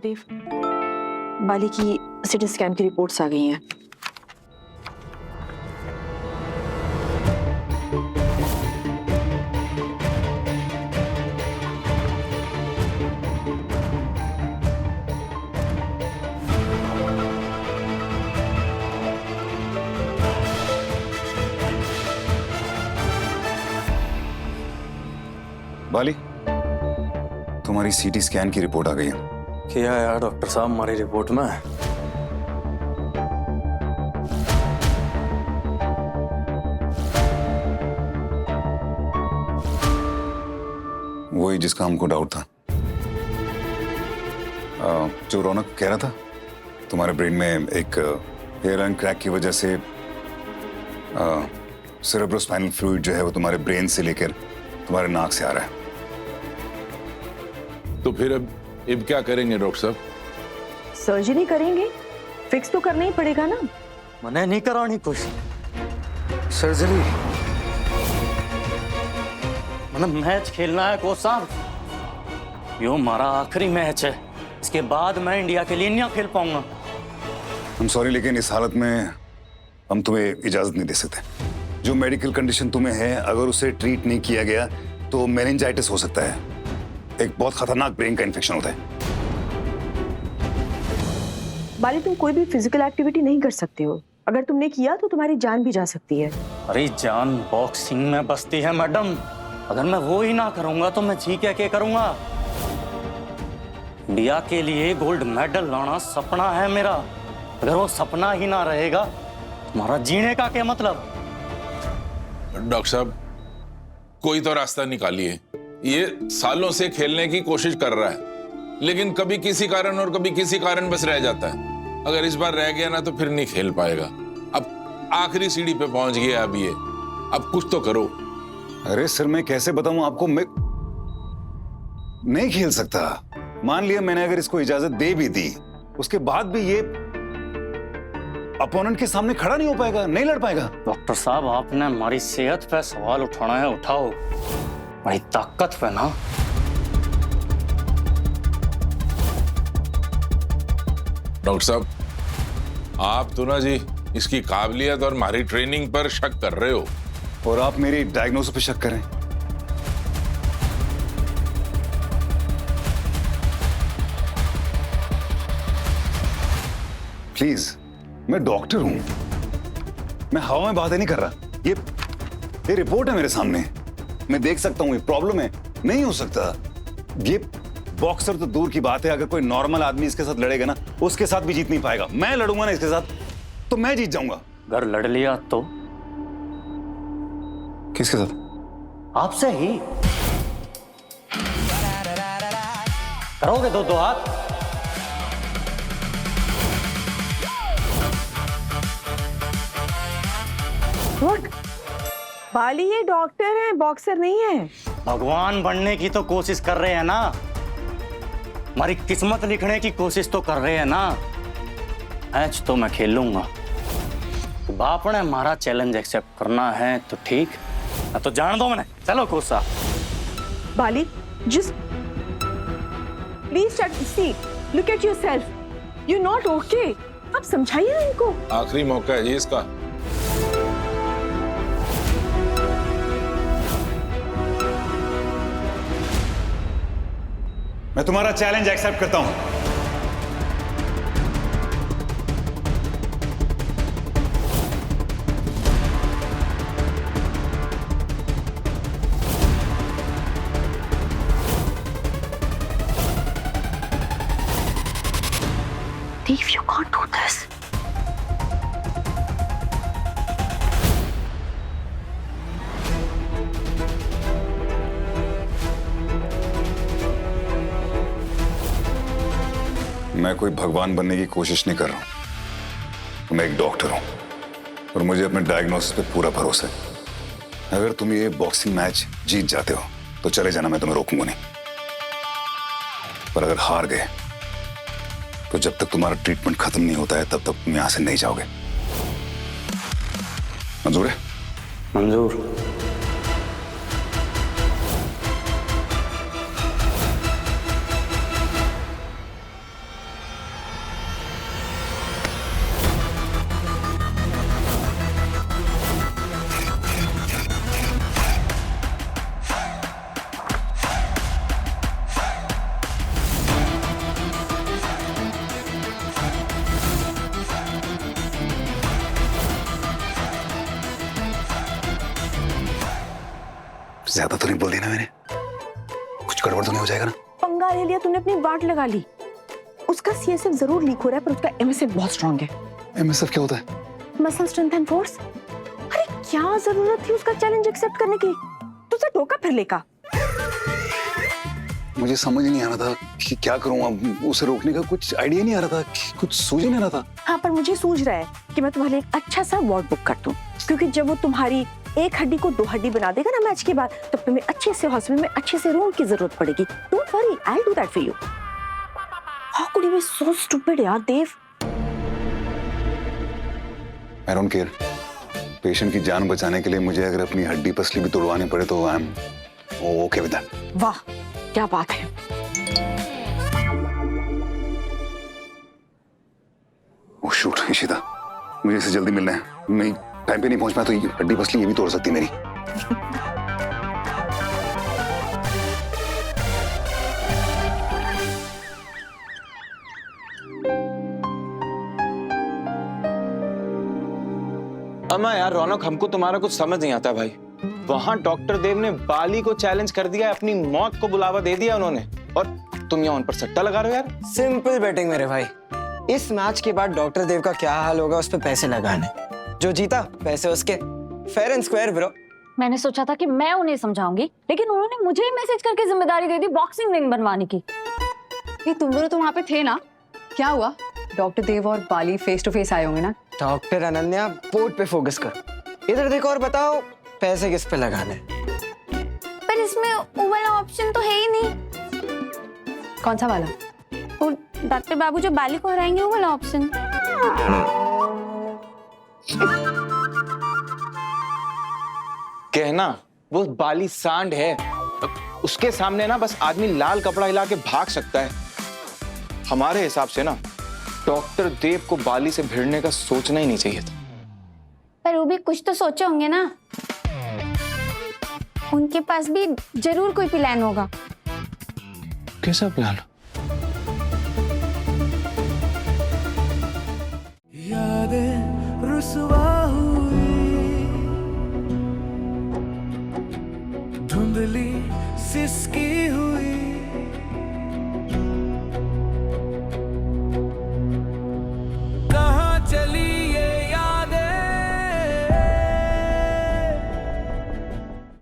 वासुदेव, बाली की CT scan की reports आ गई हैं। बाली, तुम्हारी सीटी स्कैन की रिपोर्ट आ गई है। क्या यार डॉक्टर साहब, हमारी रिपोर्ट में वही जिसका हमको डाउट था। जो रौनक कह रहा था, तुम्हारे ब्रेन में एक हेयर लाइन क्रैक की वजह से सेरेब्रोस्पाइनल फ्लूइड जो है वो तुम्हारे ब्रेन से लेकर तुम्हारे नाक से आ रहा है। तो फिर अब क्या करेंगे डॉक्टर साहब? सर्जरी करेंगे, फिक्स तो करना ही पड़ेगा ना। मैंने नहीं करानी कुछ सर्जरी। मैंने मैच खेलना है कोच साहब। यो हमारा आखिरी मैच है, इसके बाद मैं इंडिया के लिए नहीं खेल पाऊंगा। हम सॉरी, लेकिन इस हालत में हम तुम्हें इजाजत नहीं दे सकते। जो मेडिकल कंडीशन तुम्हें है, अगर उसे ट्रीट नहीं किया गया तो मेनिंजाइटिस हो सकता है। एक बहुत खतरनाक ब्रेन का इन्फेक्शन होता है। बाली, तुम कोई भी फिजिकल एक्टिविटी नहीं कर सकते हो। अगर तुमने किया तो तुम्हारी जान भी जा सकती है। अरे जान बॉक्सिंग में बसती है मैडम। अगर मैं वो ही ना करूंगा तो मैं जी क्या करूंगा। इंडिया के लिए गोल्ड मेडल लाना सपना है मेरा। अगर वो सपना ही ना रहेगा तुम्हारा जीने का क्या मतलब? डॉक्टर साहब, कोई तो रास्ता निकालिए। ये सालों से खेलने की कोशिश कर रहा है, लेकिन कभी किसी कारण और कभी किसी कारण बस रह जाता है। अगर इस बार रह गया ना तो फिर नहीं खेल पाएगा। अब आखिरी सीढ़ी पे पहुंच गया अब ये। अब कुछ तो करो। अरे सर, मैं कैसे बताऊं आपको, मैं नहीं खेल सकता। मान लिया मैंने अगर इसको इजाजत दे भी दी, उसके बाद भी ये अपोनेंट के सामने खड़ा नहीं हो पाएगा, नहीं लड़ पाएगा। डॉक्टर साहब, आपने हमारी सेहत पे सवाल उठाना है, उठाओ। बड़ी ताकत पे ना। डॉक्टर साहब, आप तो ना जी इसकी काबिलियत और हमारी ट्रेनिंग पर शक कर रहे हो। और आप मेरी डायग्नोसिस पे शक करें। प्लीज, मैं डॉक्टर हूं। मैं हवा में बातें नहीं कर रहा। ये रिपोर्ट है मेरे सामने, मैं देख सकता हूं। ये प्रॉब्लम है, नहीं हो सकता। ये बॉक्सर तो दूर की बात है, अगर कोई नॉर्मल आदमी इसके साथ लड़ेगा ना, उसके साथ भी जीत नहीं पाएगा। मैं लड़ूंगा ना इसके साथ तो मैं जीत जाऊंगा। अगर लड़ लिया तो? किसके साथ? आपसे ही। करोगे दो दो हाथ? What? बाली ये डॉक्टर है, बॉक्सर नहीं है। भगवान बनने की तो कोशिश कर रहे हैं ना। हमारी किस्मत लिखने की कोशिश तो कर रहे हैं ना। मैच तो मैं खेल लूंगा। तो बाप ने हमारा चैलेंज एक्सेप्ट करना है तो ठीक, तो जान दो मैंने। चलो कोच साहब। बाली, just please see, look at yourself. You're not okay. आप समझाइए ना इनको। आखिरी मौका है जी इसका। मैं तुम्हारा चैलेंज एक्सेप्ट करता हूं। Steve, you can't do this. मैं कोई भगवान बनने की कोशिश नहीं कर रहा हूं। मैं एक डॉक्टर हूं और मुझे अपने डायग्नोसिस पे पूरा भरोसा है। अगर तुम ये बॉक्सिंग मैच जीत जाते हो तो चले जाना, मैं तुम्हें रोकूंगा नहीं। पर अगर हार गए तो जब तक तुम्हारा ट्रीटमेंट खत्म नहीं होता है तब तक तुम यहां से नहीं जाओगे। मंजूर है? मंजूर। ज्यादा तो नहीं बोल दिया ना मैंने? कुछ गड़बड़ तो नहीं हो जाएगा ना? पंगा ले लिया तूने, अपनी वाट लगा ली। उसका सीएसएफ जरूर लीक हो रहा है पर उसका एमएसएफ बहुत स्ट्रांग है। एमएसएफ क्या होता है? Muscle strength and force. अरे क्या जरूरत थी उसका चैलेंज एक्सेप्ट करने की? तुझे धोखा फिर लेगा। मुझे समझ नहीं आ रहा था कि क्या करूं। अब उसे रोकने का कुछ आइडिया नहीं आ रहा था, कुछ सूझ नहीं रहा था। हाँ पर मुझे सूझ रहा है कि मैं तुम्हारे लिए एक अच्छा सा वार्ड बुक कर दूं, क्योंकि जब वो तुम्हारी एक हड्डी को 2 हड्डी बना देगा ना मैच के बाद, तब तुम्हें अच्छे से हॉस्पिटल में अच्छे से रूम की जरूरत पड़ेगी। Don't worry, I will do that for you. How could you be so stupid यार Dev? I don't care. Patient की जान बचाने के लिए मुझे अगर अपनी हड्डी पसली भी तोड़वानी पड़े तो I am okay with that. वाह क्या बात है। ओह शूट, इशिता, मुझे इससे जल्दी मिलना है। मैं टाइम पे नहीं पहुंच पाया तो ये हड्डी पसली ये भी तोड़ सकती है मेरी। अम्मा यार रौनक, हमको तुम्हारा कुछ समझ नहीं आता भाई। वहां डॉक्टर देव ने बाली को चैलेंज कर दिया, अपनी मौत को बुलावा दे दिया उन्होंने, और तुम यहाँ उन पर सट्टा लगा रहे हो यार। सिंपल बैटिंग मेरे भाई। इस मैच के बाद डॉक्टर देव का क्या हाल होगा उस पे पैसे लगाने। जो जीता पैसे उसके, फेयर एंड स्क्वायर ब्रो। मैंने सोचा था कि मैं उन्हें समझाऊंगी, लेकिन उन्होंने मुझे ही मैसेज करके जिम्मेदारी दे दी बॉक्सिंग रिंग बनवाने की। ये तुम दोनों तो वहाँ पे थे ना, क्या हुआ? डॉक्टर देव और बाली फेस टू फेस आए होंगे ना? डॉक्टर अनन्या, पोर्ट पे फोकस करो। इधर देखो और बताओ पैसे किस पे लगाने। पर इसमें वो वाला ऑप्शन तो है ही नहीं। कौन सा वाला? वो डॉक्टर बाबू जो बाली को हराएंगे वो वाला ऑप्शन। कहना वो बाली सांड है, उसके सामने ना बस आदमी लाल कपड़ा हिला के भाग सकता है। हमारे हिसाब से ना डॉक्टर देव को बाली से भिड़ने का सोचना ही नहीं चाहिए था। पर वो भी कुछ तो सोचे होंगे ना, उनके पास भी जरूर कोई प्लान होगा। कैसा प्लान? यादें रुसवा हुई, धुंधली सिसकी